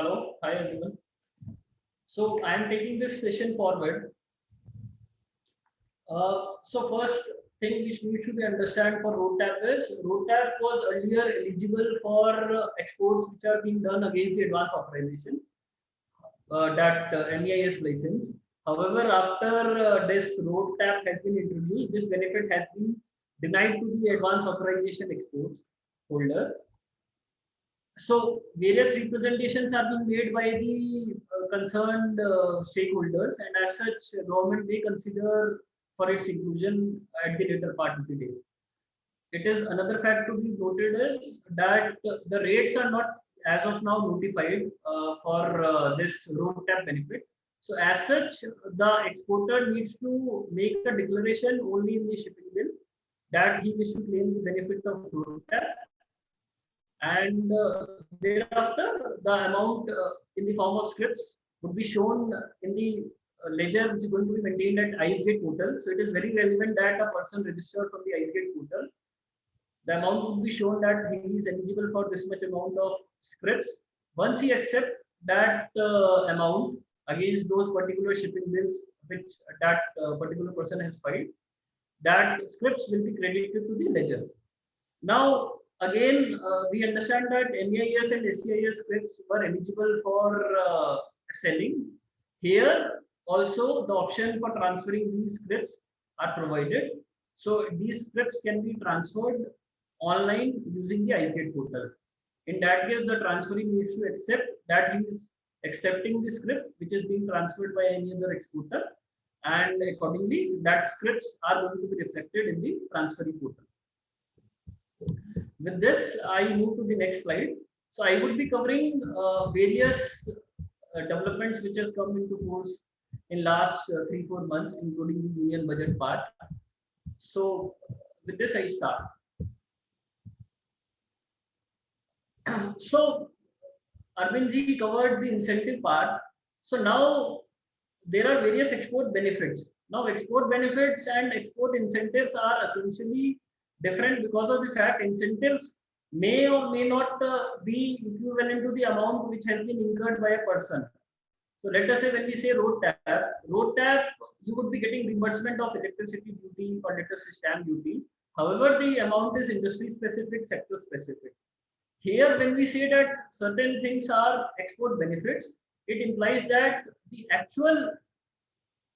Hello, hi everyone. So I am taking this session forward. So first thing which needs to be understand for road tap is road tap was earlier eligible for exports which are being done against the advance authorization that MEIS license. However, after this road tap has been introduced, this benefit has been denied to the advance authorization exports holder. So various representations are being made by the concerned stakeholders, and as such, government may consider for its inclusion at the later part of the day. It is another fact to be noted is that the rates are not as of now notified for this road tap benefit. So as such, the exporter needs to make a declaration only in the shipping bill that he wishes to claim the benefit of road tap, and thereafter the amount in the form of scripts would be shown in the ledger which is going to be maintained at IceGate portal. So it is very relevant that a person registered from the IceGate portal, the amount would be shown that he is eligible for this much amount of scripts. Once he accepts that amount against those particular shipping bills which that particular person has filed, that scripts will be credited to the ledger. Now, again, we understand that MEIS and SEIS scripts were eligible for selling. Here, also the option for transferring these scripts are provided. So these scripts can be transferred online using the IceGate portal. In that case, the transferring needs to accept that he is accepting the script which is being transferred by any other exporter, and accordingly, that scripts are going to be reflected in the transferring portal. With this, I move to the next slide. So I would be covering various developments which has come into force in last 3-4 months, including the union budget part. So with this, I start. So Arvindji covered the incentive part. So now there are various export benefits. Now export benefits and export incentives are essentially different because of the fact incentives may or may not be equivalent to the amount which has been incurred by a person. So let us say when we say road tap, you would be getting reimbursement of electricity duty or let us say stamp duty. However, the amount is industry specific, sector specific. Here, when we say that certain things are export benefits, it implies that the actual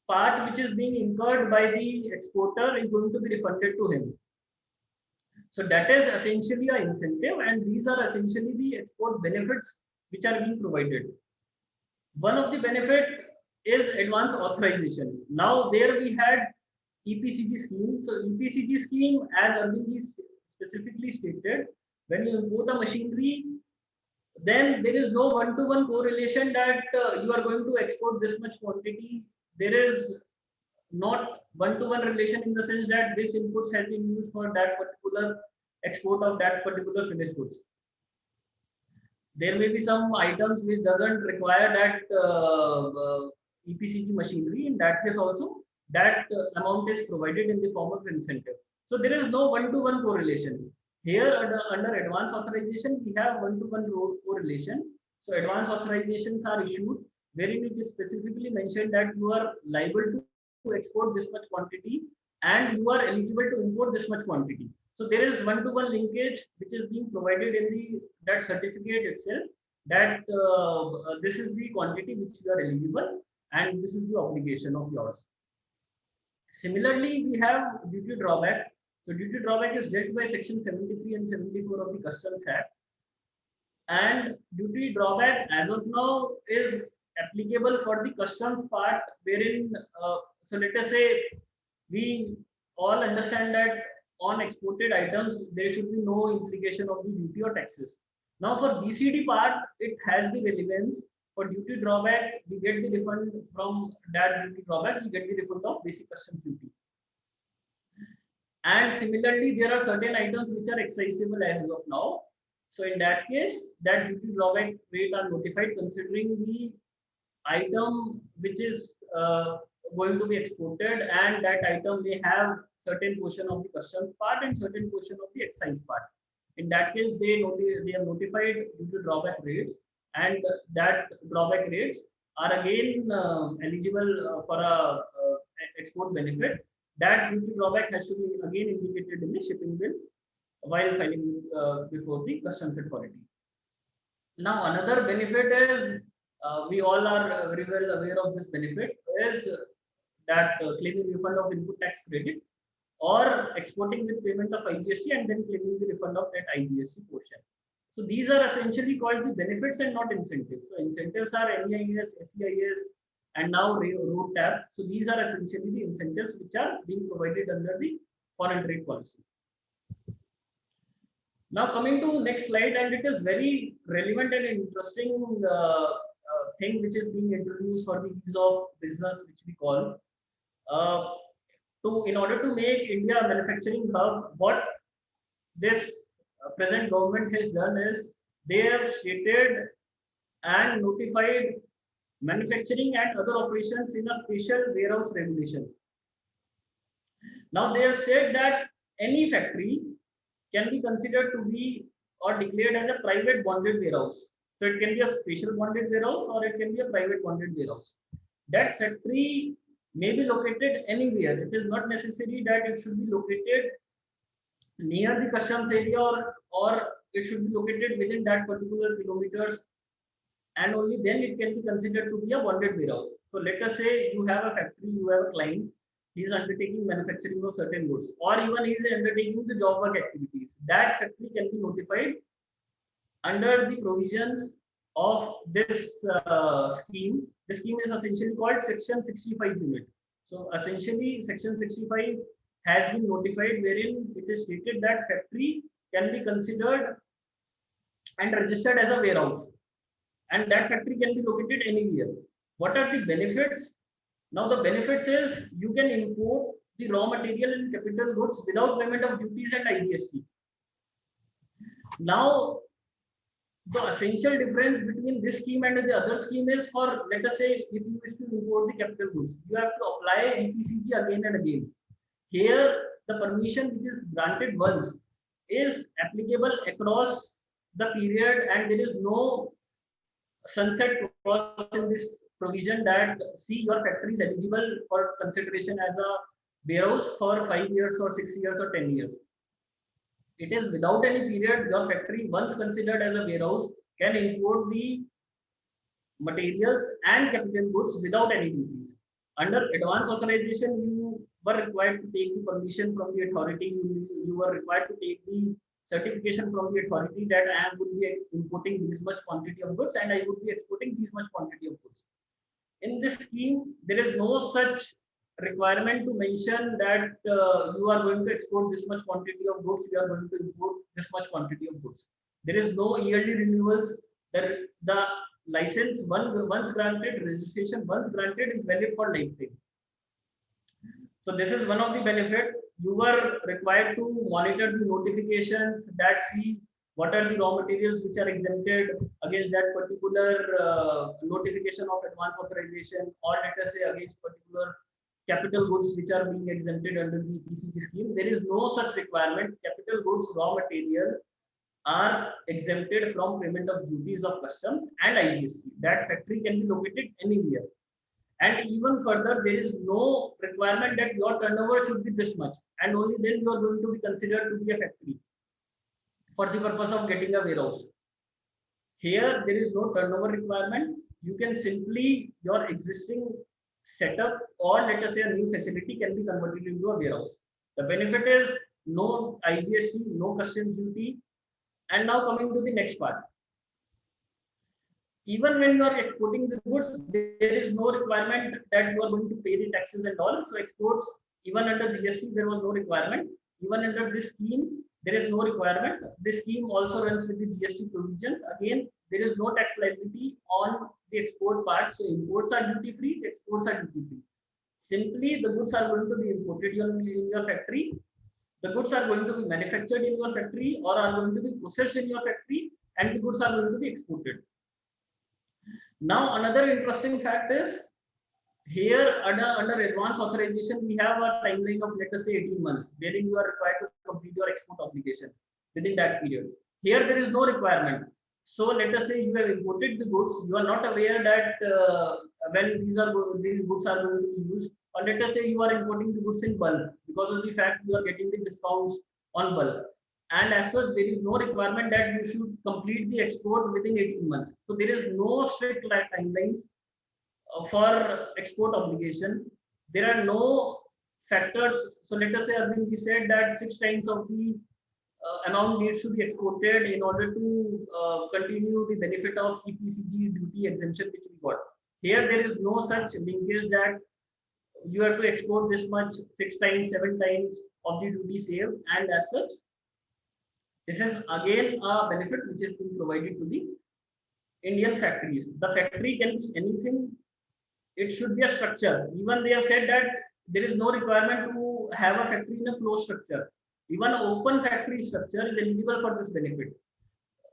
part which is being incurred by the exporter is going to be refunded to him. So that is essentially an incentive, and these are essentially the export benefits which are being provided. One of the benefit is advance authorization. Now there we had EPCG scheme. So EPCG scheme, as Arvindji specifically stated, when you import a machinery, then there is no one-to-one correlation that you are going to export this much quantity. There is not one-to-one relation in the sense that this inputs has been used for that particular export of that particular finished goods. There may be some items which doesn't require that EPCG machinery. In that case also, that amount is provided in the form of incentive. So there is no one-to-one correlation. Here under advance authorization, we have one-to-one correlation. So advance authorizations are issued wherein it is specifically mentioned that you are liable to export this much quantity and you are eligible to import this much quantity. So there is one-to-one linkage which is being provided in the that certificate itself that this is the quantity which you are eligible and this is the obligation of yours. Similarly, we have duty drawback. So duty drawback is dealt by section 73 and 74 of the Customs Act. And duty drawback as of now is applicable for the customs part wherein, so let us say we all understand that on exported items, there should be no implication of the duty or taxes. Now for BCD part, it has the relevance. For duty drawback, we get the refund from that duty drawback, we get the refund of basic customs duty. And similarly, there are certain items which are excisable as of now. So in that case, that duty drawback rate are notified considering the item which is going to be exported, and that item may have certain portion of the customs part and certain portion of the excise part. In that case, they have notified duty drawback rates, and that drawback rates are again eligible for a export benefit. That duty drawback has to be again indicated in the shipping bill while filing before the customs authority. Now another benefit is, we all are very well aware of this benefit, is that claiming refund of input tax credit or exporting with payment of IGST and then claiming the refund of that IGST portion. So these are essentially called the benefits and not incentives. So incentives are MEIS, SEIS, and now road tab. So these are essentially the incentives which are being provided under the foreign trade policy. Now coming to next slide, and it is very relevant and interesting thing which is being introduced for the ease of business, which we call in order to make India a manufacturing hub. What this present government has done is they have stated and notified manufacturing and other operations in a special warehouse regulation. Now they have said that any factory can be considered to be or declared as a private bonded warehouse. So it can be a special bonded warehouse or it can be a private bonded warehouse. That factory may be located anywhere. It is not necessary that it should be located near the customs area or it should be located within that particular kilometers, and only then it can be considered to be a bonded warehouse. So let us say you have a factory, you have a client, he is undertaking manufacturing of certain goods, or even he is undertaking the job work activities. That factory can be notified under the provisions of this scheme. The scheme is essentially called Section 65 unit. So essentially Section 65 has been notified, wherein it is stated that factory can be considered and registered as a warehouse, and that factory can be located anywhere. What are the benefits? Now the benefits is you can import the raw material and capital goods without payment of duties and IGST. Now the essential difference between this scheme and the other scheme is, for let us say if you wish to import the capital goods, you have to apply EPCG again and again. Here the permission which is granted once is applicable across the period, and there is no sunset clause in this provision that see your factory is eligible for consideration as a warehouse for 5 years or 6 years or 10 years. It is without any period. Your factory, once considered as a warehouse, can import the materials and capital goods without any duties. Under advance authorization, you were required to take the permission from the authority. You were required to take the certification from the authority that I would be importing this much quantity of goods and I would be exporting this much quantity of goods. In this scheme, there is no such requirement to mention that you are going to export this much quantity of goods, you are going to import this much quantity of goods. There is no yearly renewals. The license once granted, registration once granted, is valid for lifetime. So this is one of the benefit. You were required to monitor the notifications that see what are the raw materials which are exempted against that particular notification of advance authorization, or let us say against particular capital goods which are being exempted under the EPCG scheme. There is no such requirement. Capital goods, raw material are exempted from payment of duties of customs and IGST. That factory can be located anywhere. And even further, there is no requirement that your turnover should be this much, and only then you are going to be considered to be a factory for the purpose of getting a warehouse. Here, there is no turnover requirement. You can simply, your existing setup or let us say a new facility can be converted into a warehouse. The benefit is no IGST, no customs duty. And now coming to the next part. Even when you are exporting the goods, there is no requirement that you are going to pay the taxes and all. So exports, even under GST, there was no requirement. Even under this scheme, there is no requirement. This scheme also runs with the GST provisions. Again, there is no tax liability on the export part. So imports are duty free, exports are duty free. Simply, the goods are going to be imported in your factory. The goods are going to be manufactured in your factory or are going to be processed in your factory, and the goods are going to be exported. Now, another interesting fact is here under advance authorization, we have a timeline of let us say 18 months, wherein you are required to complete your export obligation within that period. Here, there is no requirement. So let us say you have imported the goods, you are not aware that when these goods are going to be used, or let us say you are importing the goods in bulk because of the fact you are getting the discounts on bulk. And as such, there is no requirement that you should complete the export within 18 months. So there is no strict timelines for export obligation. There are no factors. So let us say, Arvind, we said that 6 times of the amount needs to be exported in order to continue the benefit of EPCG duty exemption which we got. Here, there is no such linkage that you have to export this much 6 times, 7 times of the duty saved, and as such, this is again a benefit which is being provided to the Indian factories. The factory can be anything, it should be a structure. Even they have said that there is no requirement to have a factory in a closed structure. Even open factory structure is eligible for this benefit.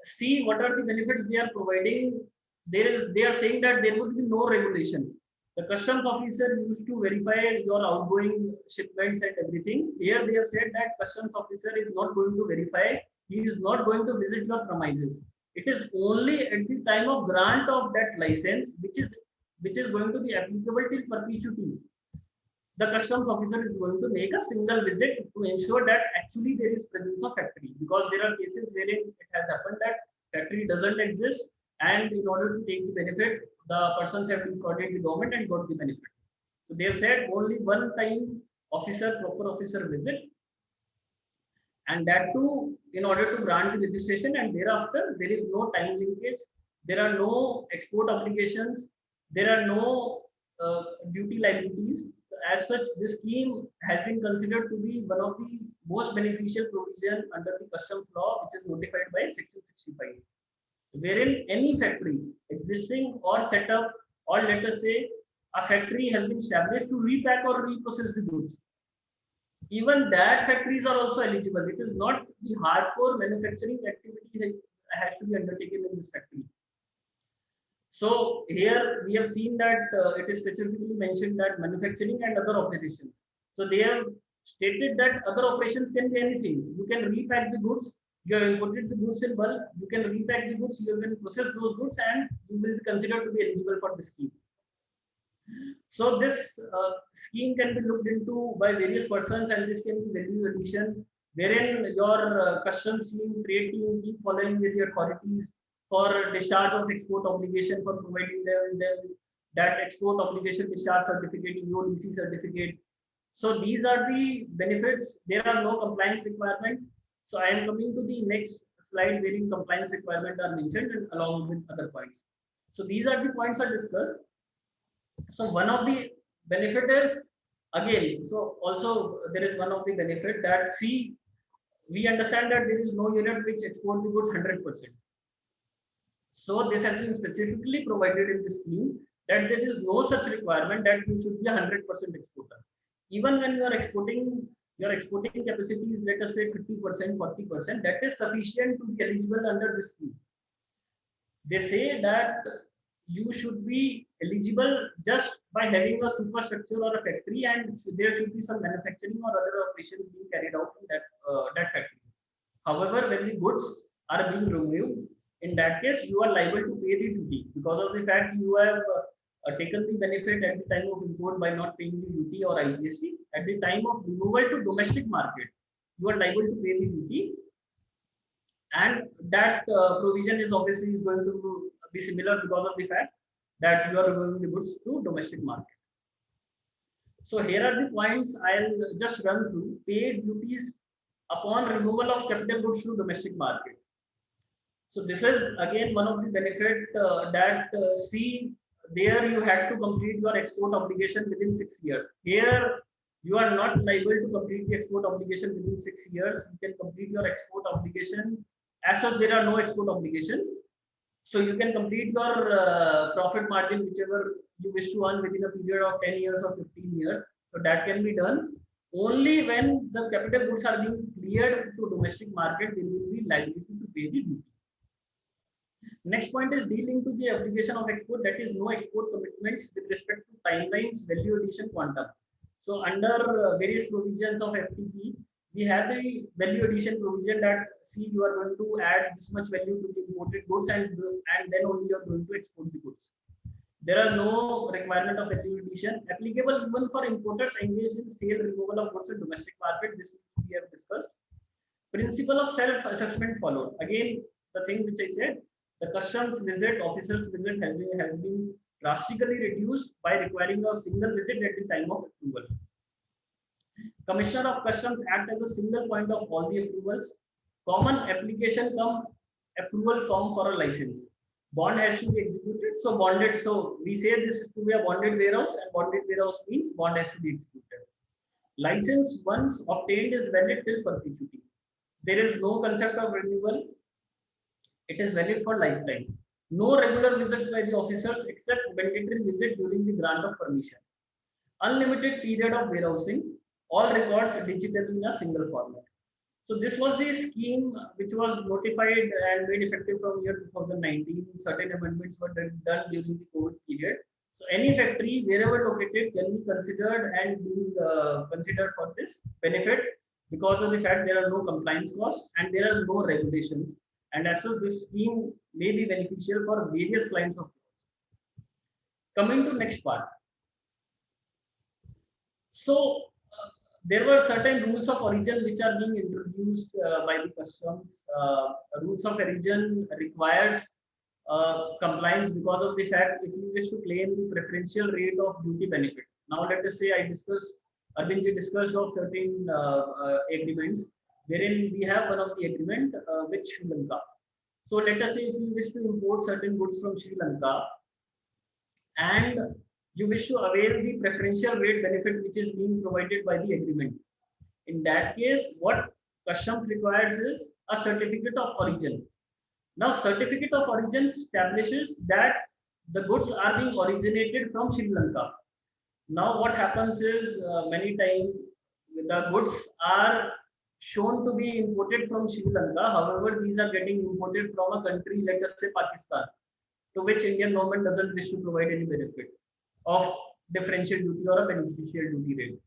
See what are the benefits they are providing. They are saying that there would be no regulation. The customs officer used to verify your outgoing shipments and everything. Here they have said that customs officer is not going to verify. He is not going to visit your premises. It is only at the time of grant of that license, which is going to be applicable till perpetuity. The customs officer is going to make a single visit to ensure that actually there is presence of factory, because there are cases wherein it has happened that factory doesn't exist, and in order to take the benefit, the persons have defrauded the government and got the benefit. So they have said only one time proper officer visit, and that too in order to grant the registration, and thereafter there is no time linkage, there are no export obligations, there are no duty liabilities. As such, this scheme has been considered to be one of the most beneficial provision under the customs law, which is notified by section 65, wherein any factory existing or set up, or let us say a factory has been established to repack or reprocess the goods, even that factories are also eligible. It is not the hardcore manufacturing activity that has to be undertaken in this factory. So here we have seen that it is specifically mentioned that manufacturing and other operations. So they have stated that other operations can be anything. You can repack the goods. You have imported the goods in bulk. You can repack the goods. You can process those goods, and you will be considered to be eligible for the scheme. So this scheme can be looked into by various persons, and this can be value addition, wherein your customs team, trade team keep following with the authorities for discharge of export obligation, for providing them that export obligation discharge certificate, EODC certificate. So these are the benefits. There are no compliance requirement. So I am coming to the next slide wherein compliance requirements are mentioned and along with other points. So these are the points are discussed. So one of the benefit is, again, so also there is one of the benefit that we understand that there is no unit which export the goods 100%. So this has been specifically provided in the scheme that there is no such requirement that you should be 100% exporter. Even when you are exporting, your exporting capacity is, let us say, 30%, 40%, that is sufficient to be eligible under this scheme. They say that you should be eligible just by having a superstructure or a factory, and there should be some manufacturing or other operations being carried out in that factory. However, when the goods are being removed, in that case, you are liable to pay the duty because of the fact you have taken the benefit at the time of import by not paying the duty or IGST. At the time of removal to domestic market, you are liable to pay the duty, and that provision is obviously going to be similar because of the fact that you are removing the goods to domestic market. So here are the points I'll just run through. Paid duties upon removal of capital goods to domestic market. So this is again one of the benefit that there you had to complete your export obligation within 6 years. Here you are not liable to complete the export obligation within 6 years. You can complete your export obligation. As such, there are no export obligations. So you can complete your profit margin, whichever you wish to earn within a period of 10 years or 15 years. So that can be done. Only when the capital goods are being cleared to domestic market, there will be liability to pay the duty. Next point is dealing to the obligation of export, that is no export commitments with respect to timelines, value addition, quantum. So under various provisions of FTP, we have the value addition provision that see you are going to add this much value to the imported goods and then only you are going to export the goods. There are no requirement of value addition applicable even for importers engaged in sale removal of goods in domestic market. This we have discussed. Principle of self-assessment followed. Again, the thing which I said, the customs visit, officers visit has been drastically reduced by requiring a single visit at the time of approval. Commissioner of Customs act as a single point of all the approvals. Common application come approval form for a license. Bond has to be executed. So bonded. So we say this to be a bonded warehouse, and bonded warehouse means bond has to be executed. License once obtained is valid till perpetuity. There is no concept of renewal. It is valid for lifetime. No regular visits by the officers except mandatory visit during the grant of permission. Unlimited period of warehousing. All records digitally in a single format. So this was the scheme which was notified and made effective from year 2019. Certain amendments were done during the COVID period. So any factory wherever located can be considered and being considered for this benefit because of the fact there are no compliance costs and there are no regulations. And as such, this scheme may be beneficial for various clients of yours. Coming to next part. So there were certain rules of origin which are being introduced by the customs. Rules of origin requires compliance because of the fact if you wish to claim the preferential rate of duty benefit. Now let us say Arvindji discussed of certain agreements wherein we have one of the agreement with Sri Lanka. So let us say if you wish to import certain goods from Sri Lanka and you wish to avail the preferential rate benefit which is being provided by the agreement. In that case, what customs requires is a certificate of origin. Now, certificate of origin establishes that the goods are being originated from Sri Lanka. Now, what happens is many times the goods are shown to be imported from Sri Lanka. However, these are getting imported from a country, let us say Pakistan, to which Indian government doesn't wish to provide any benefit of differential duty or a beneficial duty rate.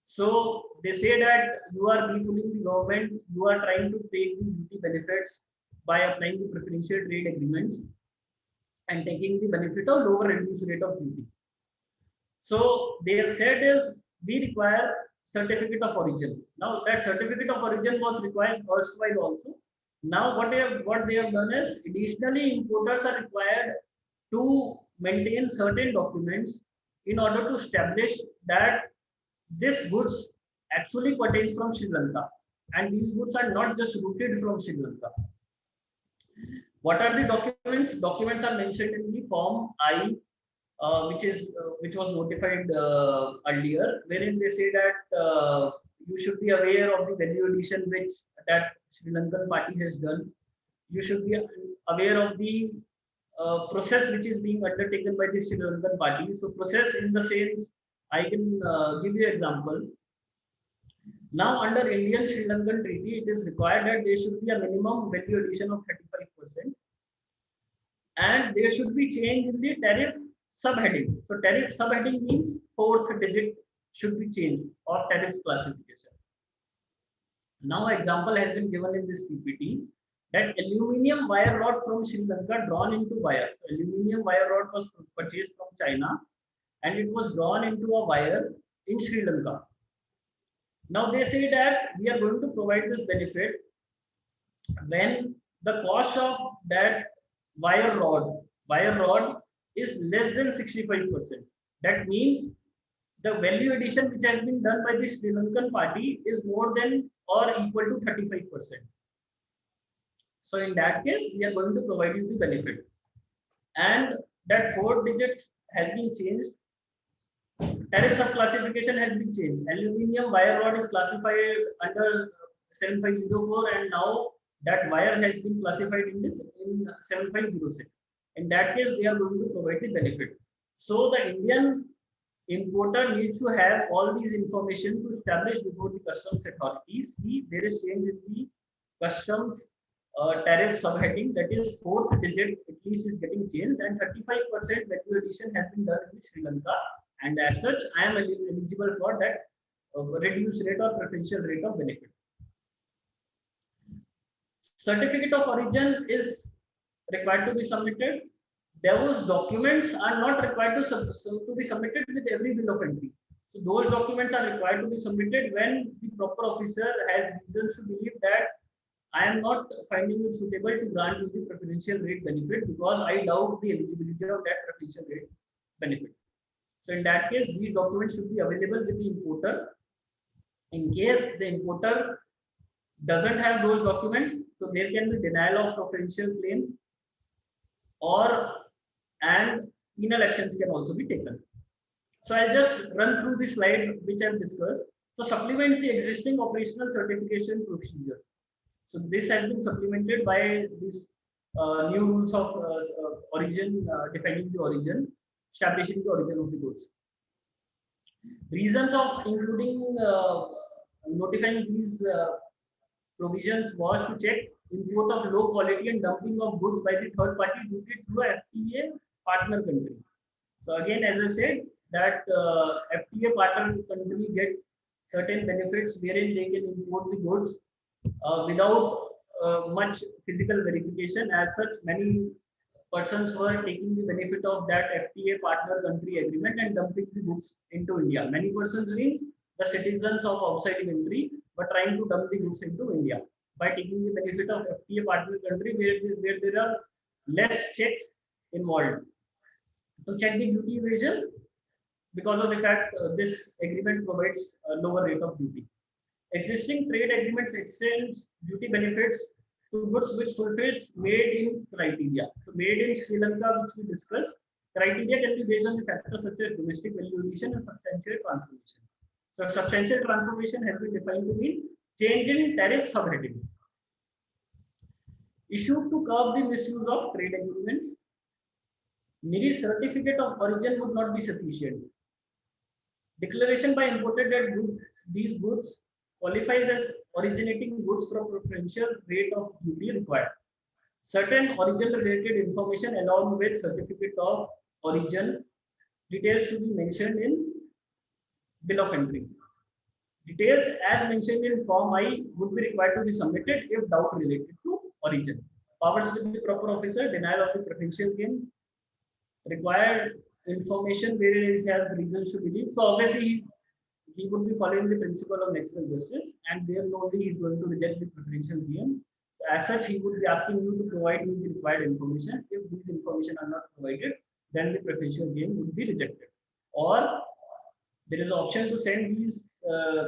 So they say that you are defooling the government, you are trying to take the duty benefits by applying the preferential trade agreements and taking the benefit of lower reduced rate of duty. So they have said is we require certificate of origin. Now that certificate of origin was required erstwhile also. Now what they have done is additionally importers are required to maintain certain documents in order to establish that this goods actually pertains from Sri Lanka and these goods are not just rooted from Sri Lanka. What are the documents? Documents are mentioned in the form I, which was notified earlier, wherein they say that you should be aware of the value addition which that Sri Lankan party has done. You should be aware of the process which is being undertaken by the Sri Lankan party. So process in the sense, I can give you an example. Now under Indian Sri Lankan treaty, it is required that there should be a minimum value addition of 35%, and there should be change in the tariff subheading. So tariff subheading means fourth digit should be changed of tariff classification. Now example has been given in this PPT that aluminium wire rod from Sri Lanka drawn into wire. So aluminium wire rod was purchased from China and it was drawn into a wire in Sri Lanka. Now they say that we are going to provide this benefit when the cost of that wire rod is less than 65%. That means the value addition which has been done by the Sri Lankan party is more than or equal to 35%. So in that case, we are going to provide you the benefit. And that 4 digits has been changed. Tariff sub classification has been changed. Aluminium wire rod is classified under 7504 and now that wire has been classified in 7506. In that case, they are going to provide the benefit. So the Indian importer needs to have all these information to establish before the customs authorities. See, there is change in the customs tariff subheading, that is fourth digit at least is getting changed, and 35% value addition has been done in Sri Lanka, and as such I am eligible for that reduced rate or preferential rate of benefit. Certificate of origin is required to be submitted. Those documents are not required to be submitted with every bill of entry. So those documents are required to be submitted when the proper officer has reasons to believe that I am not finding it suitable to grant you the preferential rate benefit because I doubt the eligibility of that preferential rate benefit. So in that case, these documents should be available with the importer. In case the importer doesn't have those documents, so there can be denial of preferential claim or and penal actions can also be taken. So I'll just run through the slide which I've discussed. So supplements the existing operational certification procedures. So this has been supplemented by these new rules of origin, defining the origin, establishing the origin of the goods. Reasons of including notifying these provisions was to check import of low quality and dumping of goods by the third party duty through a FTA partner country. So again, as I said, that FTA partner country get certain benefits wherein they can import the goods without much physical verification. As such, many persons were taking the benefit of that FTA partner country agreement and dumping the goods into India. Many persons means the citizens of outside the country were trying to dump the goods into India by taking the benefit of FTA partner country where there are less checks involved. To check the duty evasions, because of the fact this agreement provides a lower rate of duty. Existing trade agreements extends duty benefits to goods which fulfills made in criteria. So made in Sri Lanka, which we discussed, criteria can be based on the factors such as domestic value addition and substantial transformation. So substantial transformation has been defined to be change in tariff subheading. Issued to curb the misuse of trade agreements. Mere certificate of origin would not be sufficient. Declaration by importer that these goods qualifies as originating goods from preferential rate of duty required. Certain origin related information along with certificate of origin details should be mentioned in bill of entry. Details as mentioned in Form I would be required to be submitted if doubt related to origin. Powers with the proper officer, denial of the preferential gain, required information where it has reasons to believe. So obviously he would be following the principle of natural justice, and there only he is going to reject the preferential gain. As such, he would be asking you to provide me the required information. If these information are not provided, then the preferential gain would be rejected. Or there is an option to send these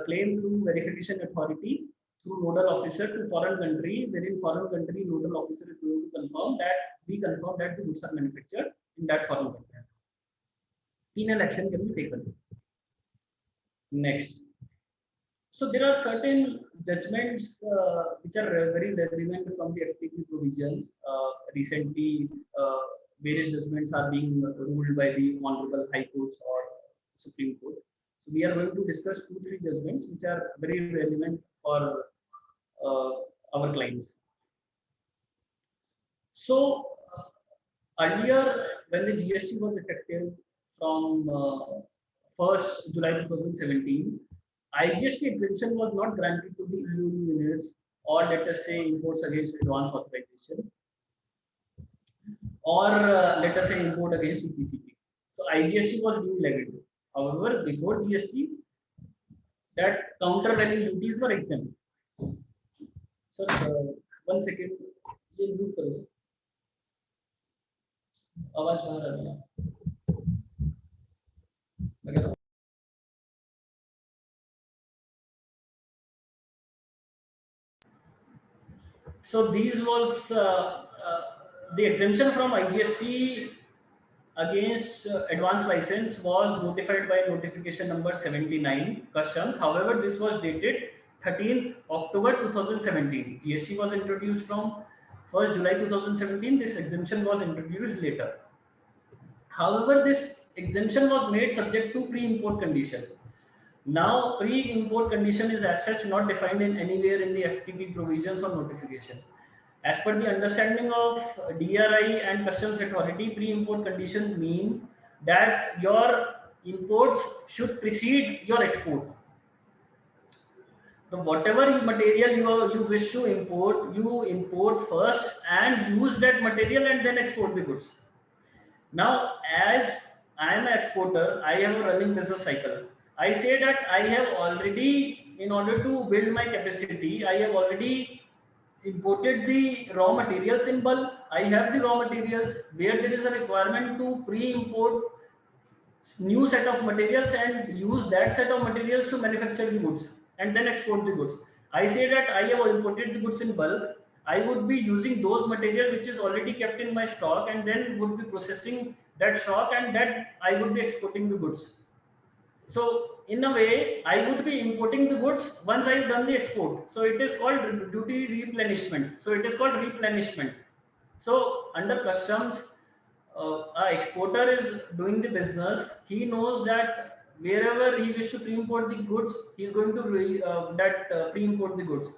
claim to verification authority through nodal officer to foreign country, wherein foreign country nodal officer is going to confirm that the goods are manufactured in that foreign country. Penal action can be taken. Next. So there are certain judgments which are very relevant from the FTP provisions. Recently, various judgments are being ruled by the Honorable High Courts or Supreme Court. So we are going to discuss 2-3 judgments which are very relevant for our clients. So earlier, when the GST was effective from 1st July 2017, IGST exemption was not granted to the EU units or let us say imports against advance authorization or let us say import against CPCP. So IGST was being levied. However, before GST, that counter value duties were exempt. So 1 second, ये mute करो sir, आवाज बाहर आ रही है. So these was the exemption from IGST against advance license was notified by notification number 79 customs. However, this was dated 13th October 2017. GST was introduced from 1st July 2017. This exemption was introduced later. However, this exemption was made subject to pre-import condition. Now, pre-import condition is as such not defined in anywhere in the FTP provisions or notification. As per the understanding of DRI and Customs Authority, pre-import conditions mean that your imports should precede your export. So whatever material you wish to import, you import first and use that material and then export the goods. Now, as I am an exporter, I have a running business cycle. I say that I have already, in order to build my capacity, I have already imported the raw materials in bulk. I have the raw materials where there is a requirement to pre-import new set of materials and use that set of materials to manufacture the goods and then export the goods. I say that I have imported the goods in bulk. I would be using those material which is already kept in my stock and then would be processing that stock and that I would be exporting the goods. So in a way, I would be importing the goods once I've done the export. So it is called duty replenishment. So it is called replenishment. So under customs, a exporter is doing the business. He knows that wherever he wishes to pre-import the goods, he is going to pre-import the goods.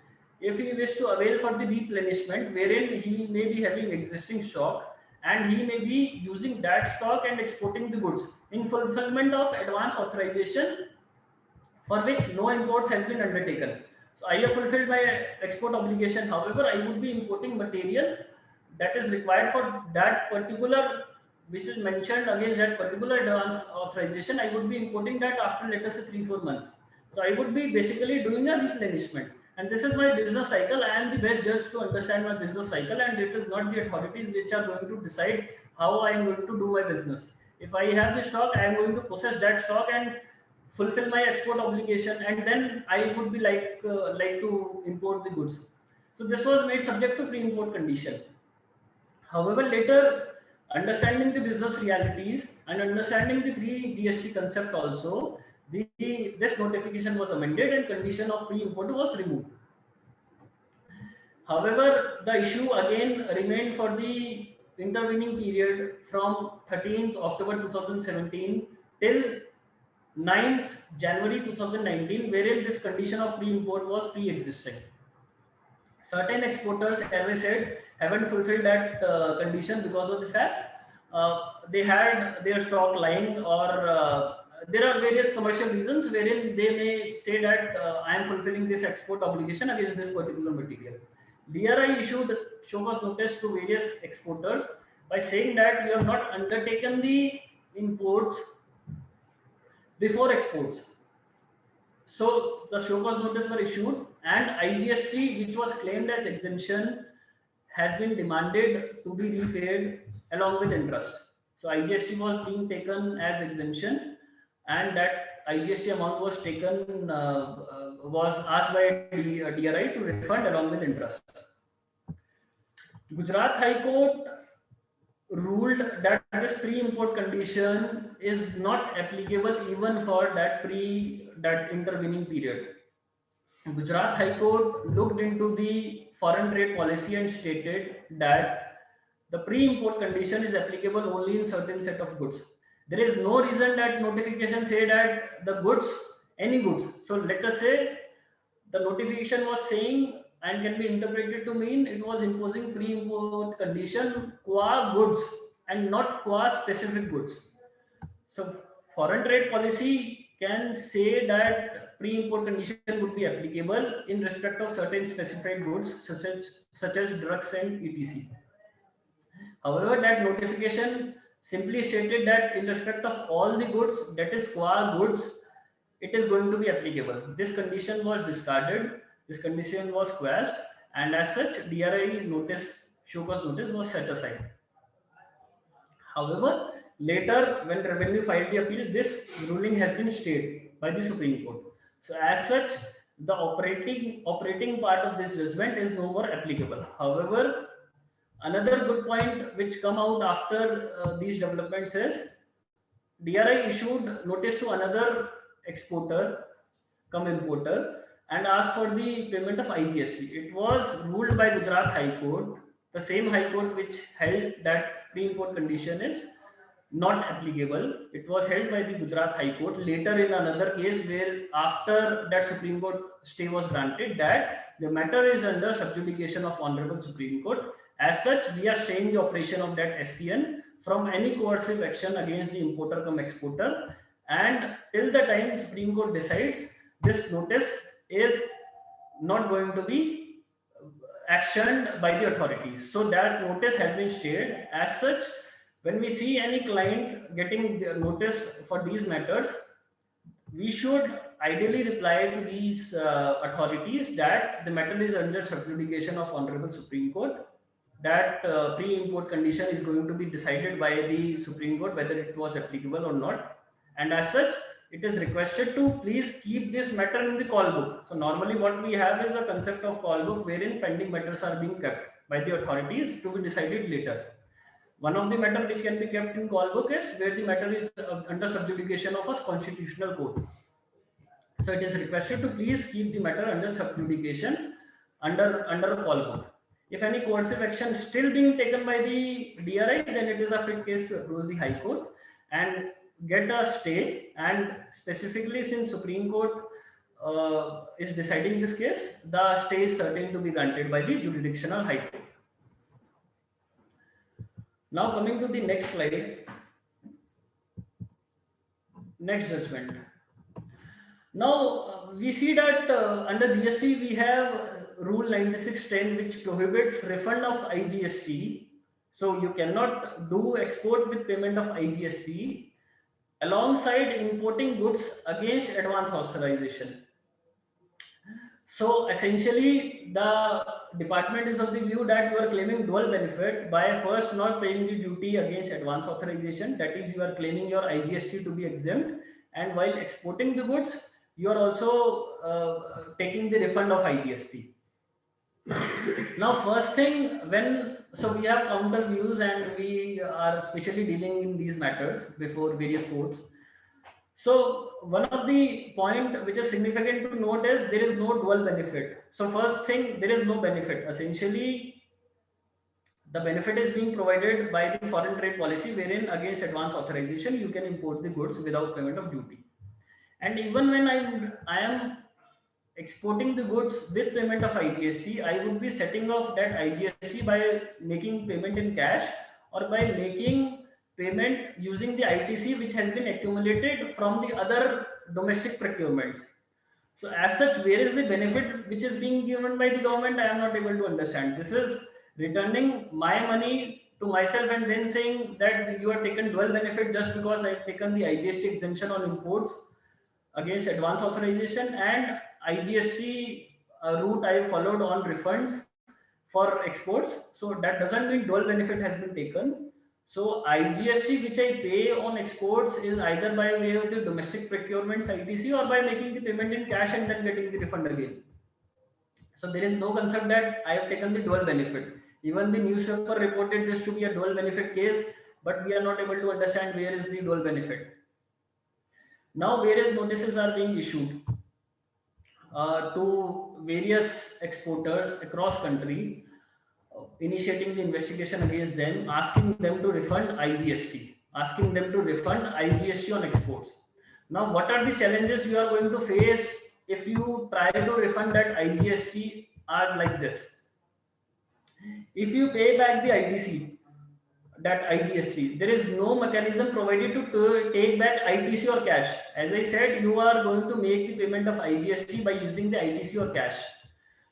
If he wishes to avail for the replenishment, wherein he may be having existing stock and he may be using that stock and exporting the goods in fulfillment of advance authorization for which no imports has been undertaken. So I have fulfilled my export obligation. However, I would be importing material that is required for that particular, which is mentioned against that particular advance authorization. I would be importing that after, let us say, 3-4 months. So I would be basically doing a replenishment. And this is my business cycle. I am the best judge to understand my business cycle, and it is not the authorities which are going to decide how I am going to do my business. If I have the stock, I am going to possess that stock and fulfill my export obligation, and then I would be like to import the goods. So this was made subject to pre-import condition. However, later, understanding the business realities and understanding the pre-GST concept also, this notification was amended and condition of pre-import was removed. However, the issue again remained for the intervening period from 13th October 2017 till 9th January 2019, wherein this condition of pre-import was pre-existing. Certain exporters, as I said, haven't fulfilled that condition because of the fact they had their stock lying, or there are various commercial reasons wherein they may say that I am fulfilling this export obligation against this particular material. DRI issued show cause notice to various exporters by saying that you have not undertaken the imports before exports. So the show cause notice were issued, and IGST, which was claimed as exemption, has been demanded to be repaid along with interest. So IGST was being taken as exemption, and that IGST amount was taken was asked by DRI to refund along with interest. Gujarat High Court ruled that this pre-import condition is not applicable even for that intervening period. Gujarat High Court looked into the foreign trade policy and stated that the pre-import condition is applicable only in certain set of goods. There is no reason that notification say that the goods, any goods. So let us say the notification was saying and can be interpreted to mean it was imposing pre-import condition qua goods and not qua specific goods. So foreign trade policy can say that pre-import condition would be applicable in respect of certain specified goods such as drugs and etc. However, that notification simply stated that in respect of all the goods, that is qua goods, it is going to be applicable. This condition was discarded, this condition was quashed, and as such, DRI notice, show cause notice was set aside. However, later when Revenue filed the appeal, this ruling has been stayed by the Supreme Court. So as such, the operating part of this judgment is no more applicable. However, another good point which come out after these developments is DRI issued notice to another exporter come importer and asked for the payment of IGST. It was ruled by Gujarat High Court, the same High Court which held that pre-import condition is not applicable. It was held by the Gujarat High Court later in another case where after that Supreme Court stay was granted, that the matter is under subjudication of Honorable Supreme Court. As such, we are staying the operation of that SCN from any coercive action against the importer come exporter, and till the time Supreme Court decides, this notice is not going to be actioned by the authorities. So that notice has been stayed. As such, when we see any client getting the notice for these matters, we should ideally reply to these authorities that the matter is under subjugation of Honorable Supreme Court, that pre-import condition is going to be decided by the Supreme Court whether it was applicable or not, and as such, it is requested to please keep this matter in the call book. So normally what we have is a concept of call book wherein pending matters are being kept by the authorities to be decided later. One of the matter which can be kept in call book is where the matter is under subjugation of a constitutional court. So it is requested to please keep the matter under subjugation under a call book. If any coercive action still being taken by the DRI, then it is a fit case to approach the High Court and get a stay. And specifically, since Supreme Court is deciding this case, the stay is certain to be granted by the jurisdictional High Court. Now coming to the next slide, next judgment. Now we see that under GST we have Rule 9610 which prohibits refund of IGST. So you cannot do export with payment of IGST alongside importing goods against advance authorization. So essentially the department is of the view that you are claiming dual benefit by first not paying the duty against advance authorization, that is you are claiming your IGST to be exempt, and while exporting the goods you are also taking the refund of IGST. Now first thing, when so we have counter views and we are especially dealing in these matters before various courts. So one of the point which is significant to note is there is no dual benefit. So first thing, there is no benefit. Essentially, the benefit is being provided by the foreign trade policy wherein against advance authorization you can import the goods without payment of duty. And even when I am exporting the goods with payment of IGST, I would be setting off that IGST by making payment in cash or by making payment using the ITC which has been accumulated from the other domestic procurements. So as such, where is the benefit which is being given by the government? I am not able to understand. This is returning my money to myself and then saying that you have taken dual benefit just because I have taken the IGST exemption on imports against advance authorization and IGST route I followed on refunds for exports. So that doesn't mean dual benefit has been taken. So IGST which I pay on exports is either by way of the domestic procurements ITC or by making the payment in cash and then getting the refund again. So there is no concept that I have taken the dual benefit. Even the newspaper reported this to be a dual benefit case, but we are not able to understand where is the dual benefit. Now various notices are being issued to various exporters across country, initiating the investigation against them, asking them to refund IGST, asking them to refund IGST on exports. Now, what are the challenges you are going to face if you try to refund that IGST are like this? If you pay back the ITC, that IGST, there is no mechanism provided to take back ITC or cash. As I said, you are going to make the payment of IGST by using the ITC or cash.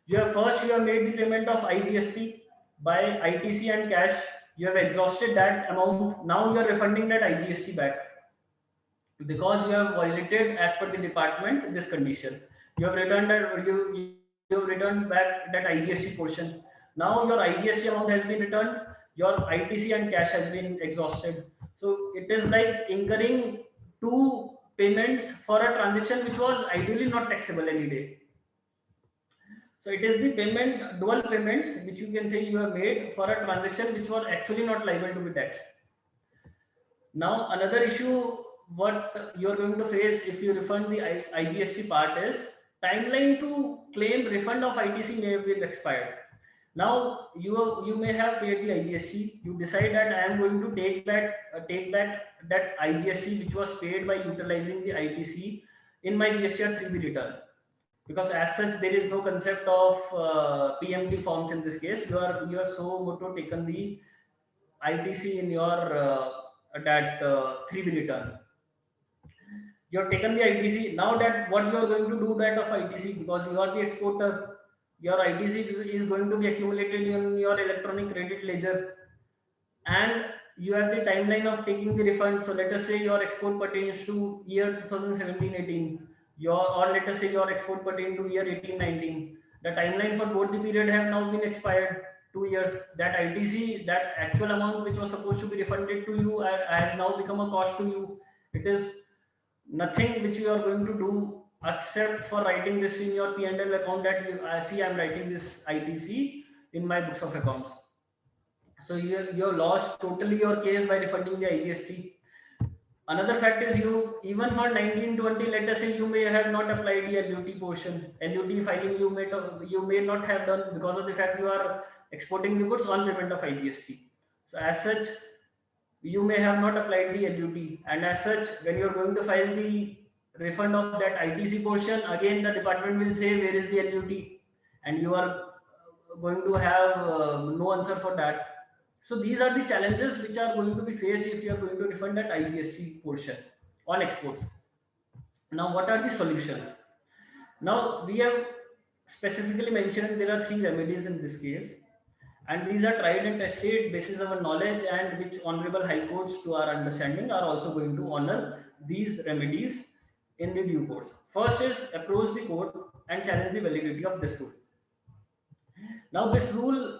You have made the payment of IGST by ITC and cash. You have exhausted that amount. Now you are refunding that IGST back because you have violated, as per the department, this condition. You have returned that you have returned back that IGST portion. Now your IGST amount has been returned. Your ITC and cash has been exhausted. So it is like incurring two payments for a transaction which was ideally not taxable any day. So it is the payment, dual payments, which you can say you have made for a transaction which were actually not liable to be taxed. Now another issue what you are going to face if you refund the IGST part is timeline to claim refund of ITC may have been expired. Now you may have paid the IGST. You decide that I am going to take back that IGST which was paid by utilizing the ITC in my GSTR 3B return, because as such there is no concept of PMT forms in this case. You are so motto taken the ITC in your that 3B return. You have taken the ITC. Now that what you are going to do that of ITC, because you are the exporter. your ITC is going to be accumulated in your electronic credit ledger, and you have the timeline of taking the refund. So let us say your export pertains to year 2017-18, or let us say your export pertain to year 18-19. The timeline for both the period have now been expired, 2 years. That ITC, that actual amount which was supposed to be refunded to you, has now become a cost to you. It is nothing which you are going to do except for writing this in your P&L account, that I see I'm writing this ITC in my books of accounts. So you lost totally your case by refunding the IGST. Another fact is, you even for 1920, let us say you may have not applied the LUT portion. LUT filing you may not have done, because of the fact you are exporting the goods on payment of IGST. So as such, you may have not applied the LUT, and as such, when you are going to file the refund of that ITC portion, again the department will say where is the LUT, and you are going to have no answer for that. So these are the challenges which are going to be faced if you are going to refund that IGST portion on exports. Now, what are the solutions? Now, we have specifically mentioned there are three remedies in this case, and these are tried and tested basis of our knowledge, and which honorable high courts to our understanding are also going to honor these remedies in the due course. First is approach the court and challenge the validity of this rule. Now, this rule,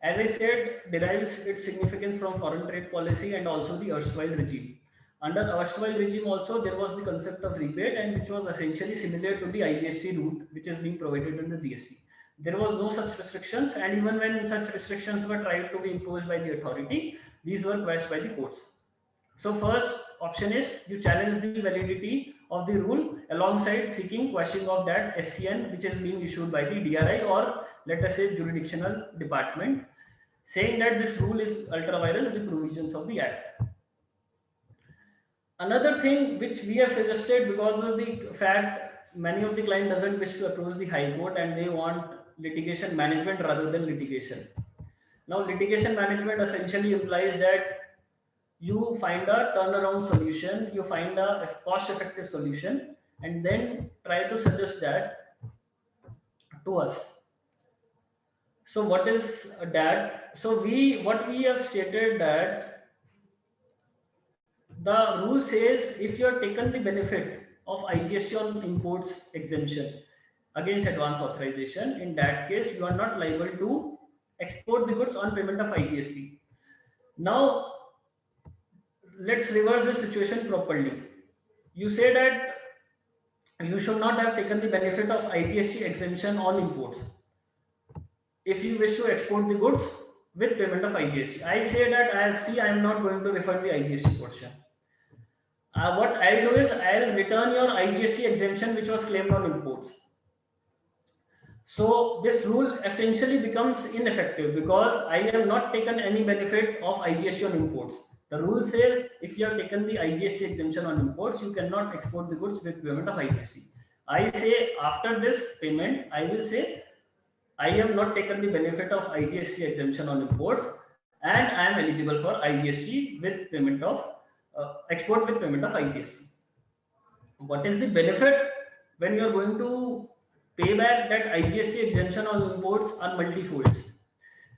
as I said, derives its significance from foreign trade policy and also the erstwhile regime. Under erstwhile regime also, there was the concept of rebate, and which was essentially similar to the IGST route which is being provided under GST. There was no such restrictions, and even when such restrictions were tried to be imposed by the authority, these were quashed by the courts. So first option is you challenge the validity of the rule alongside seeking quashing of that SCN which is being issued by the DRI, or let us say jurisdictional department, saying that this rule is ultra vires the provisions of the Act. Another thing which we have suggested, because of the fact many of the client doesn't wish to approach the High Court and they want litigation management rather than litigation. Now, litigation management essentially implies that you find a turnaround solution, you find a cost effective solution, and then try to suggest that to us. So what is that? So what we have stated that the rule says if you have taken the benefit of IGST on imports exemption against advance authorization, in that case you are not liable to export the goods on payment of IGST. Now let's reverse the situation properly. You say that you should not have taken the benefit of IGST exemption on imports if you wish to export the goods with payment of IGST. I say that I am not going to refund the IGST portion. What I'll do is I'll return your IGST exemption which was claimed on imports. So this rule essentially becomes ineffective because I have not taken any benefit of IGST on imports. The rule says if you have taken the IGST exemption on imports, you cannot export the goods with payment of IGST. I say after this payment, I will say I have not taken the benefit of IGST exemption on imports, and I am eligible for IGST with payment of export with payment of IGST. What is the benefit when you are going to pay back that IGST exemption on imports are multifolds.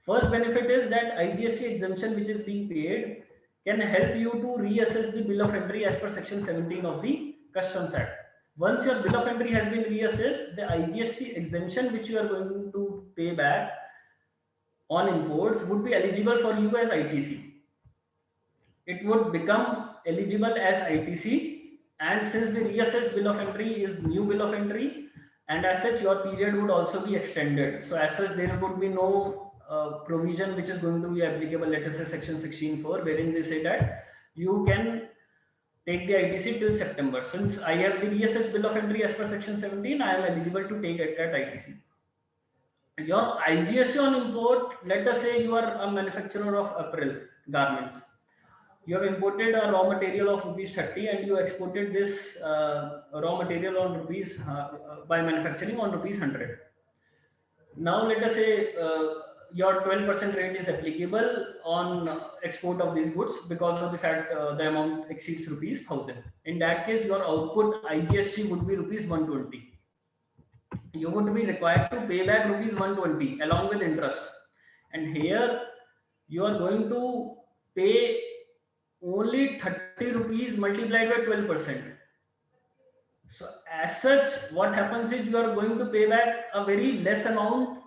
First benefit is that IGST exemption which is being paid can help you to reassess the bill of entry as per section 17 of the Customs Act. Once your bill of entry has been reassessed, the IGST exemption which you are going to pay back on imports would be eligible for you as ITC. It would become eligible as ITC, and since the reassessed bill of entry is new bill of entry, and as such your period would also be extended. So as such there would be no provision which is going to be applicable, let us say section 16(4), wherein they say that you can take the ITC till September. Since I have the reassessed bill of entry as per section 17, I am eligible to take it at ITC. Your IGST on import, let us say you are a manufacturer of apparel garments. You have imported a raw material of rupees 30 and you exported this raw material on rupees by manufacturing on rupees 100. Now let us say your 12% rate is applicable on export of these goods because of the fact the amount exceeds rupees 1000. In that case, your output IGST would be rupees 120. you would be required to pay back rupees 120 along with interest. And here you are going to pay only 30 rupees multiplied by 12%. So as such, what happens is you are going to pay back a very less amount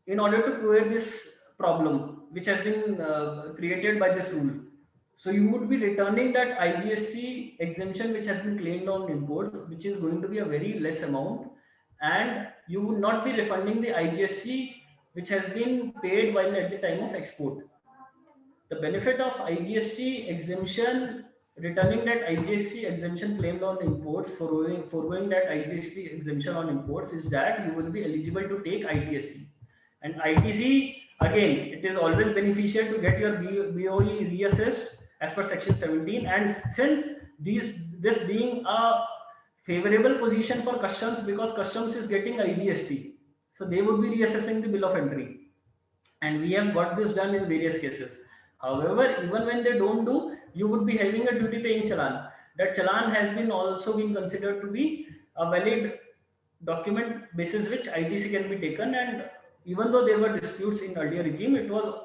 in order to clear this problem which has been created by this rule. So you would be returning that IGST exemption which has been claimed on imports, which is going to be a very less amount, and you would not be refunding the IGST which has been paid while at the time of export. The benefit of IGST exemption, returning that IGST exemption claimed on imports, foregoing that IGST exemption on imports, is that you will be eligible to take ITSC. And ITC, again, it is always beneficial to get your BOE reassessed as per section 17. And since this being a favorable position for customs, because customs is getting IGST, so they would be reassessing the bill of entry, and we have got this done in various cases. However, even when they don't do, you would be having a duty paying challan. That challan has been also been considered to be a valid document basis which ITC can be taken. And even though there were disputes in earlier regime, it was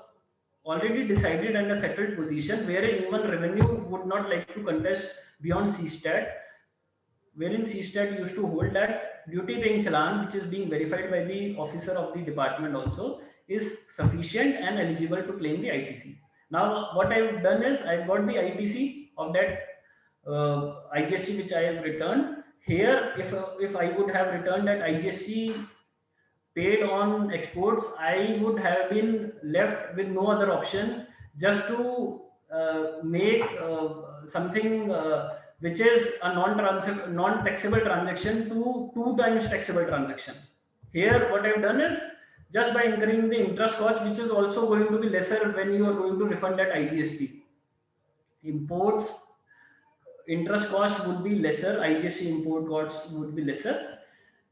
already decided and a settled position wherein even revenue would not like to contest beyond CSTAT, wherein CSTAT used to hold that duty paying challan, which is being verified by the officer of the department also, is sufficient and eligible to claim the ITC. Now, what I've done is I've got the ITC of that IGST which I have returned. Here, if I would have returned that IGST paid on exports, I would have been left with no other option just to make something which is a non-taxable transaction to 2 times taxable transaction. Here, what I've done is just by incurring the interest cost, which is also going to be lesser when you are going to refund that IGST. Imports interest cost would be lesser, IGST import cost would be lesser.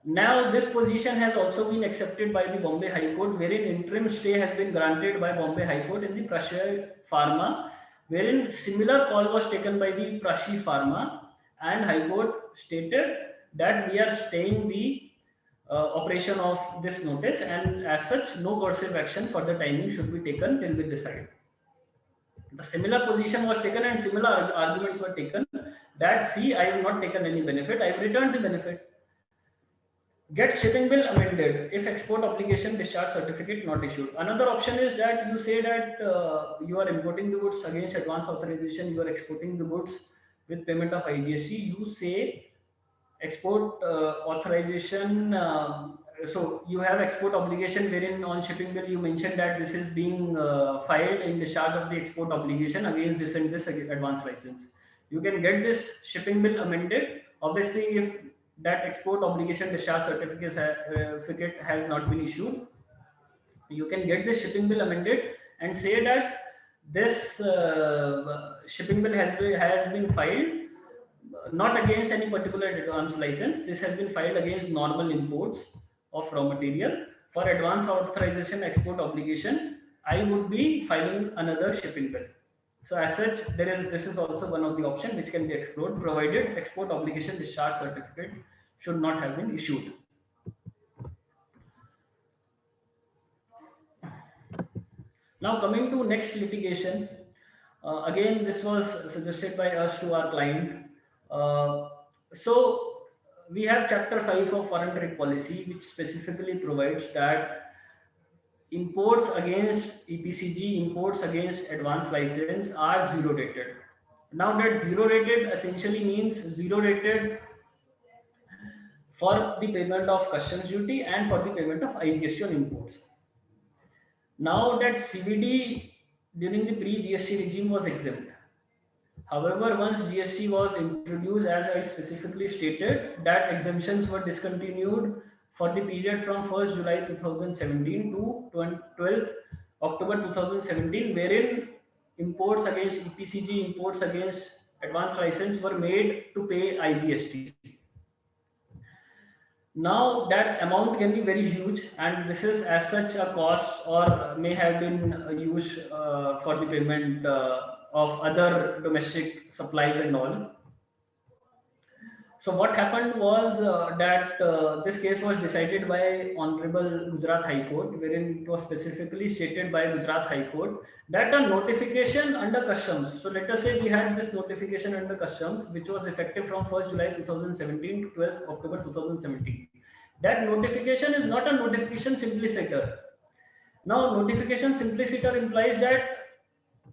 Now, this position has also been accepted by the Bombay High Court, wherein interim stay has been granted by Bombay High Court in the Prashi Pharma, wherein similar call was taken by the Prashi Pharma, and High Court stated that we are staying the operation of this notice, and as such, no coercive action for the timing should be taken till we decide. The similar position was taken and similar arguments were taken that, see, I have not taken any benefit, I have returned the benefit. Get shipping bill amended if export obligation discharge certificate not issued. Another option is that you say that you are importing the goods against advance authorization, you are exporting the goods with payment of IGST. You say export authorization. So you have export obligation wherein on shipping bill you mentioned that this is being filed in discharge of the export obligation against this and this advance license. You can get this shipping bill amended. Obviously, if that export obligation discharge certificate has not been issued, you can get the shipping bill amended and say that this shipping bill has been filed not against any particular advance license. This has been filed against normal imports of raw material. For advance authorization export obligation, I would be filing another shipping bill. So as such, this is also one of the options which can be explored, provided export obligation discharge certificate should not have been issued. Now coming to next litigation, again this was suggested by us to our client. So we have Chapter 5 of Foreign Trade Policy, which specifically provides that imports against EPCG, imports against advance license are zero rated. Now that zero rated essentially means zero rated for the payment of customs duty and for the payment of IGST on imports. Now that CVD during the pre-GST regime was exempt. However, once GST was introduced, as I specifically stated, that exemptions were discontinued for the period from 1st July 2017 to 12th October 2017, wherein imports against EPCG, imports against advance license were made to pay IGST. Now that amount can be very huge, and this is as such a cost or may have been used for the payment of other domestic supplies and all. So what happened was that this case was decided by Honorable Gujarat High Court, wherein it was specifically stated by Gujarat High Court that a notification under customs. So let us say we had this notification under customs, which was effective from 1st July 2017 to 12th October 2017. That notification is not a notification simpliciter. Now, notification simpliciter implies that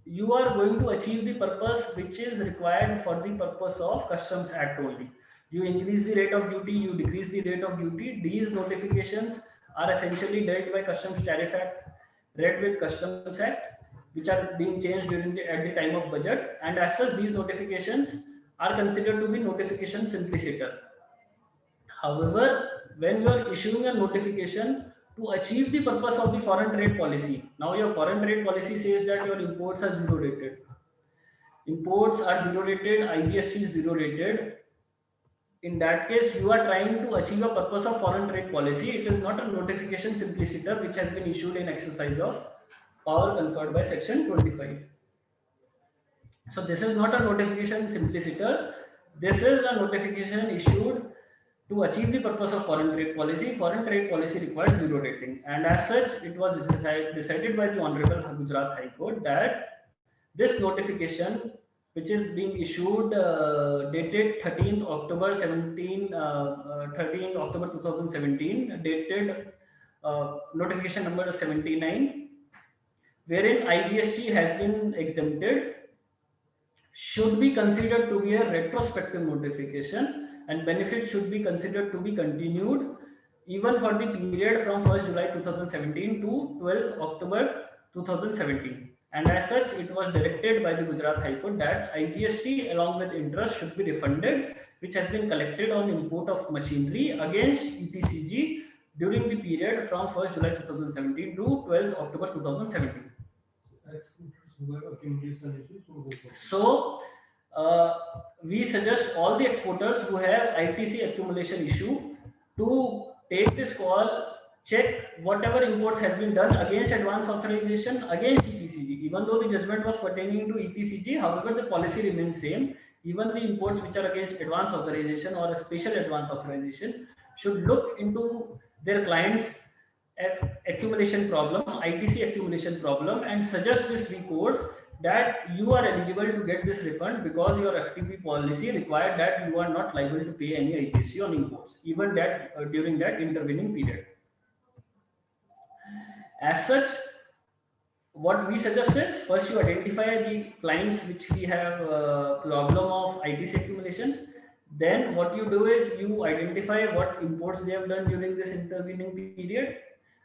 you are going to achieve the purpose which is required for the purpose of Customs Act only. You increase the rate of duty, you decrease the rate of duty. These notifications are essentially dealt by Customs Tariff Act, read with Customs Act, which are being changed at the time of budget, and as such, these notifications are considered to be notification simpliciter. However, when you are issuing a notification to achieve the purpose of the foreign trade policy, now your foreign trade policy says that your imports are zero rated. Imports are zero rated, IGST is zero rated. In that case, you are trying to achieve a purpose of foreign trade policy. It is not a notification simpliciter which has been issued in exercise of power conferred by Section 25. So this is not a notification simpliciter. This is a notification issued to achieve the purpose of foreign trade policy. Foreign trade policy requires zero rating, and as such, it was decided by the Honorable Gujarat High Court that this notification, which is being issued dated 13th October 13 October 2017, dated notification number 79, wherein IGST has been exempted, should be considered to be a retrospective notification, and benefits should be considered to be continued even for the period from 1st July 2017 to 12th October 2017. And as such, it was directed by the Gujarat High Court that IGST along with interest should be refunded, which has been collected on import of machinery against EPCG during the period from 1st July 2017 to 12th October 2017. So, we suggest all the exporters who have ITC accumulation issue to take this call, check whatever imports has been done against advance authorization, against EPCG. Even though the judgment was pertaining to EPCG, however, the policy remains same. Even the imports which are against advance authorization or a special advance authorization should look into their clients' accumulation problem, ITC accumulation problem, and suggest this recourse that you are eligible to get this refund because your FTP policy required that you are not liable to pay any IGST on imports, even that during that intervening period. As such, what we suggest is first you identify the clients which we have problem of ITC accumulation. Then what you do is you identify what imports they have done during this intervening period.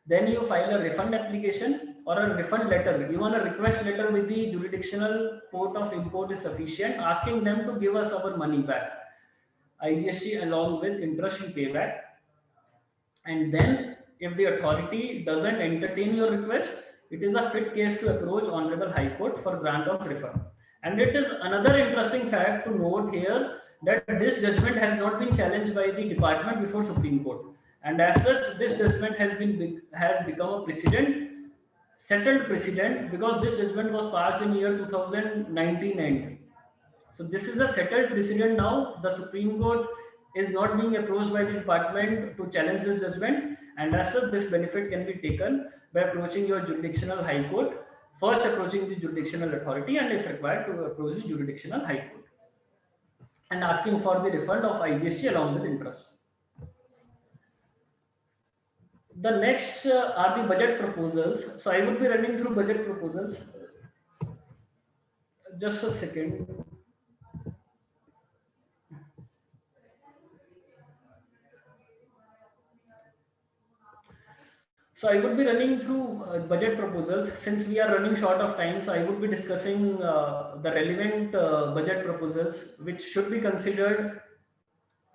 Then you file a refund application or a refund letter, even a request letter with the jurisdictional court of import is sufficient, asking them to give us our money back, IGST along with interest you pay back. And then if the authority doesn't entertain your request, it is a fit case to approach Honorable High Court for grant of refund. And it is another interesting fact to note here that this judgment has not been challenged by the department before Supreme Court. And as such, this judgment has become a precedent, settled precedent, because this judgment was passed in year 2019. So this is a settled precedent now. The Supreme Court is not being approached by the department to challenge this judgment, and as such, this benefit can be taken by approaching your jurisdictional high court, first approaching the jurisdictional authority, and if required, to approach the jurisdictional high court and asking for the refund of IGST along with interest. The next are the budget proposals. So I would be running through budget proposals. Just a second. So I would be running through budget proposals. Since we are running short of time, so I would be discussing the relevant budget proposals which should be considered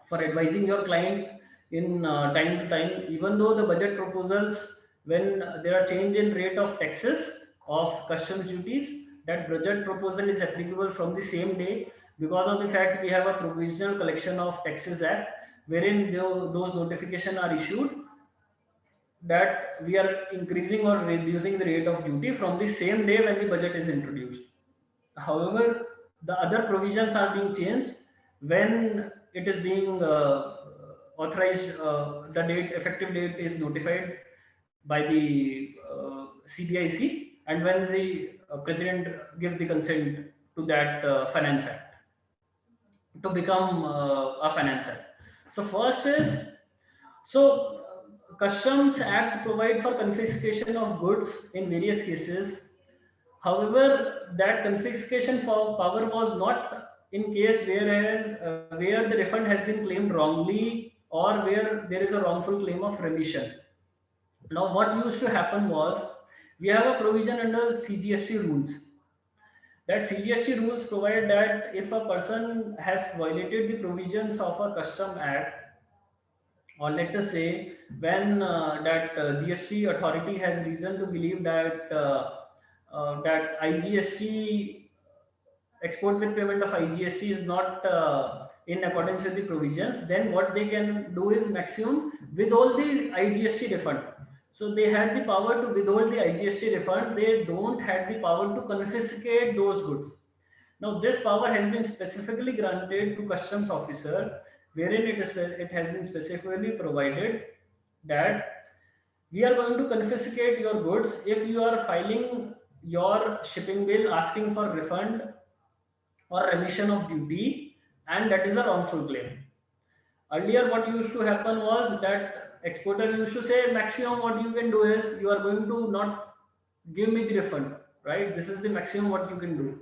for advising your client in time to time. Even though the budget proposals, when there are change in rate of taxes of customs duties, that budget proposal is applicable from the same day, because of the fact we have a provisional collection of taxes act wherein those notifications are issued that we are increasing or reducing the rate of duty from the same day when the budget is introduced. However, the other provisions are being changed when it is being authorized, the date effective date is notified by the CBIC, and when the president gives the consent to that finance act to become a finance act. So first is, so Customs Act provide for confiscation of goods in various cases. However, that confiscation for power was not in case where the refund has been claimed wrongly or where there is a wrongful claim of remission. Now, what used to happen was, we have a provision under CGST rules, that CGST rules provide that if a person has violated the provisions of a custom act, or let us say when that GST authority has reason to believe that that IGST, export with payment of IGST, is not in accordance with the provisions, then what they can do is maximum withhold the IGST refund. So they had the power to withhold the IGST refund. They don't have the power to confiscate those goods. Now, this power has been specifically granted to customs officer, wherein it has been specifically provided that we are going to confiscate your goods if you are filing your shipping bill asking for refund or remission of duty, and that is a wrongful claim. Earlier, what used to happen was that exporter used to say maximum what you can do is you are going to not give me the refund, right? This is the maximum what you can do.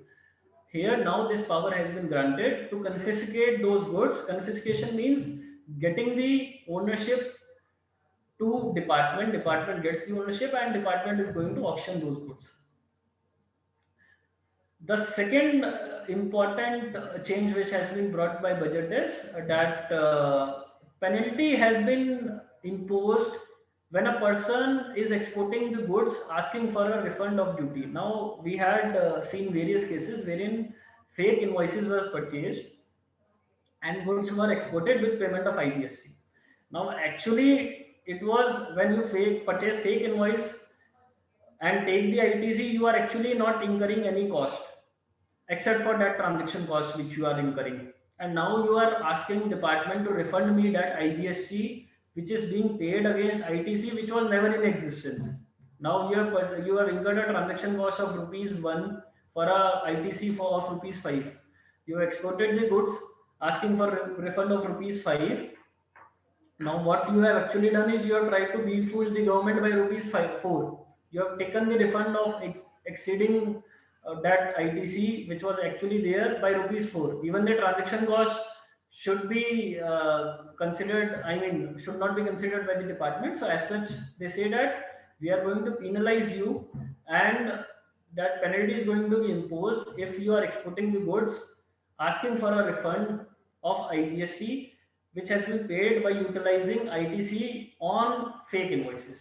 Here now this power has been granted to confiscate those goods. Confiscation means getting the ownership to department. Department gets the ownership and department is going to auction those goods. The second important change which has been brought by budget is that penalty has been imposed when a person is exporting the goods asking for a refund of duty. Now we had seen various cases wherein fake invoices were purchased and goods were exported with payment of IGST. Now actually it was when you purchase fake invoice and take the ITC, you are actually not incurring any cost except for that transaction cost which you are incurring. And now you are asking department to refund me that IGST which is being paid against ITC which was never in existence. Now you have incurred a transaction cost of rupees 1 for a ITC of rupees 5. You exported the goods asking for refund of rupees 5. Now what you have actually done is you have tried to befool the government by rupees 4. You have taken the refund of exceeding that ITC which was actually there by rupees 4. Even the transaction cost should be considered, I mean, should not be considered by the department. So as such, they say that we are going to penalize you, and that penalty is going to be imposed if you are exporting the goods asking for a refund of IGST which has been paid by utilizing ITC on fake invoices.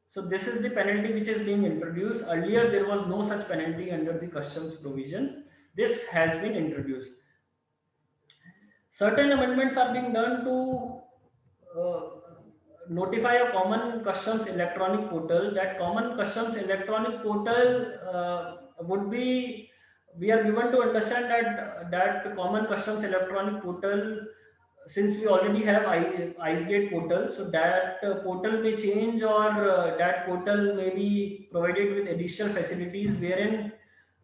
So this is the penalty which is being introduced. Earlier there was no such penalty under the customs provision. This has been introduced. Certain amendments are being done to uh, notify a common customs electronic portal. That common customs electronic portal would be, we are given to understand that that common customs electronic portal, since we already have IceGate portal, so that portal may change, or that portal may be provided with additional facilities, wherein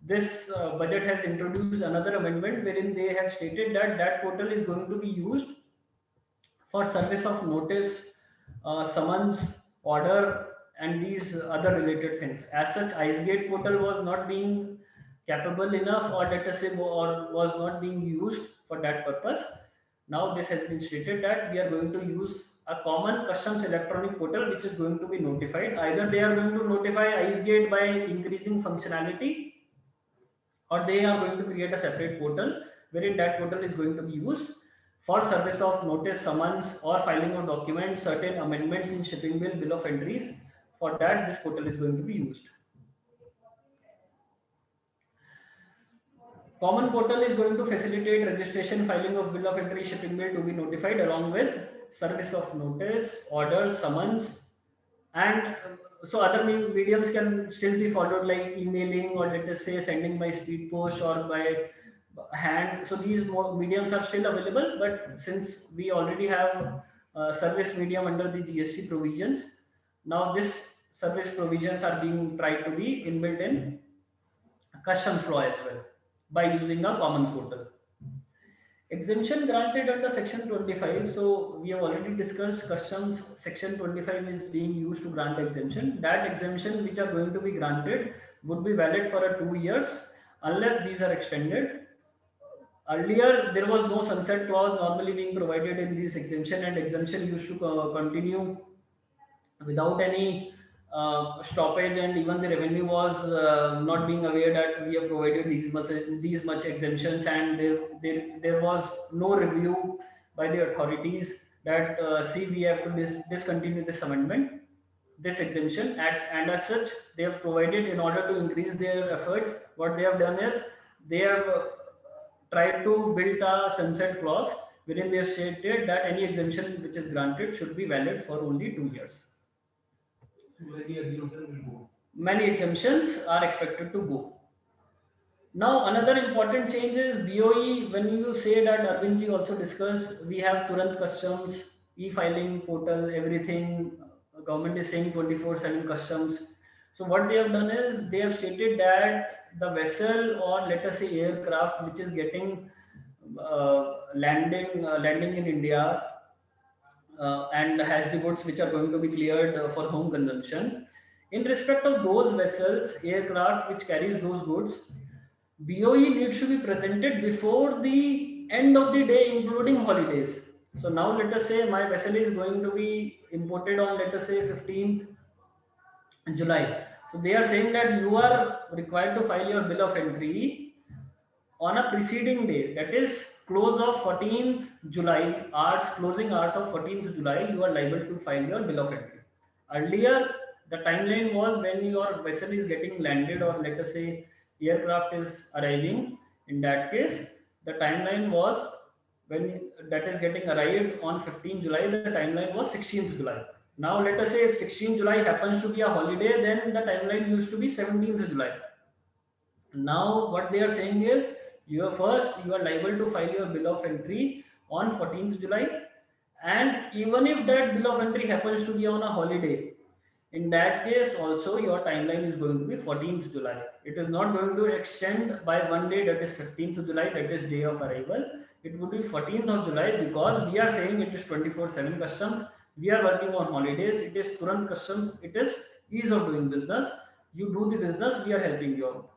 this budget has introduced another amendment wherein they have stated that that portal is going to be used for service of notice, summons, order, and these other related things. As such, IceGate portal was not being capable enough, or let us say, or was not being used for that purpose. Now this has been stated that we are going to use a common customs electronic portal which is going to be notified. Either they are going to notify IceGate by increasing functionality, or they are going to create a separate portal wherein that portal is going to be used for service of notice, summons, or filing of documents, certain amendments in shipping bill of entries. For that, this portal is going to be used. Common portal is going to facilitate registration, filing of bill of entry, shipping bill to be notified, along with service of notice, orders, summons, and so other mediums can still be followed, like emailing, or let us say sending by speed post, or by hand. So these mediums are still available, but since we already have service medium under the GST provisions, now this service provisions are being tried to be inbuilt in customs law as well by using a common portal. Exemption granted under section 25. So we have already discussed customs section 25 is being used to grant exemption. That exemption which are going to be granted would be valid for a 2 years unless these are extended. Earlier, there was no sunset clause normally being provided in this exemption, and exemption used to continue without any stoppage, and even the revenue was not being aware that we have provided these much exemptions, and there was no review by the authorities that see, we have to discontinue this amendment, this exemption, as such they have provided in order to increase their efforts. What they have done is they have tried to build a sunset clause wherein they have stated that any exemption which is granted should be valid for only 2 years. Many exemptions are expected to go. Now, another important change is BOE. When you say that, Arvindji also discussed, we have Turant Customs, e-filing portal, everything. Government is saying 24/7 customs. So what they have done is they have stated that the vessel, or let us say aircraft, which is getting landing in India, and has the goods which are going to be cleared for home consumption. In respect of those vessels, aircraft which carries those goods, BOE needs to be presented before the end of the day, including holidays. So now let us say my vessel is going to be imported on, let us say, 15th July. So they are saying that you are required to file your bill of entry on a preceding day, that is close of 14th July, hours, closing hours of 14th July, you are liable to file your bill of entry. Earlier, the timeline was when your vessel is getting landed, or let us say aircraft is arriving. In that case, the timeline was when that is getting arrived on 15th July, the timeline was 16th July. Now let us say if 16th July happens to be a holiday, then the timeline used to be 17th July. Now what they are saying is you are liable to file your bill of entry on 14th July, and even if that bill of entry happens to be on a holiday, in that case also your timeline is going to be 14th July. It is not going to extend by one day, that is 15th July, that is day of arrival. It would be 14th of July, because we are saying it is 24/7 customs. We are working on holidays. It is Turant Customs. It is ease of doing business. You do the business, we are helping you out.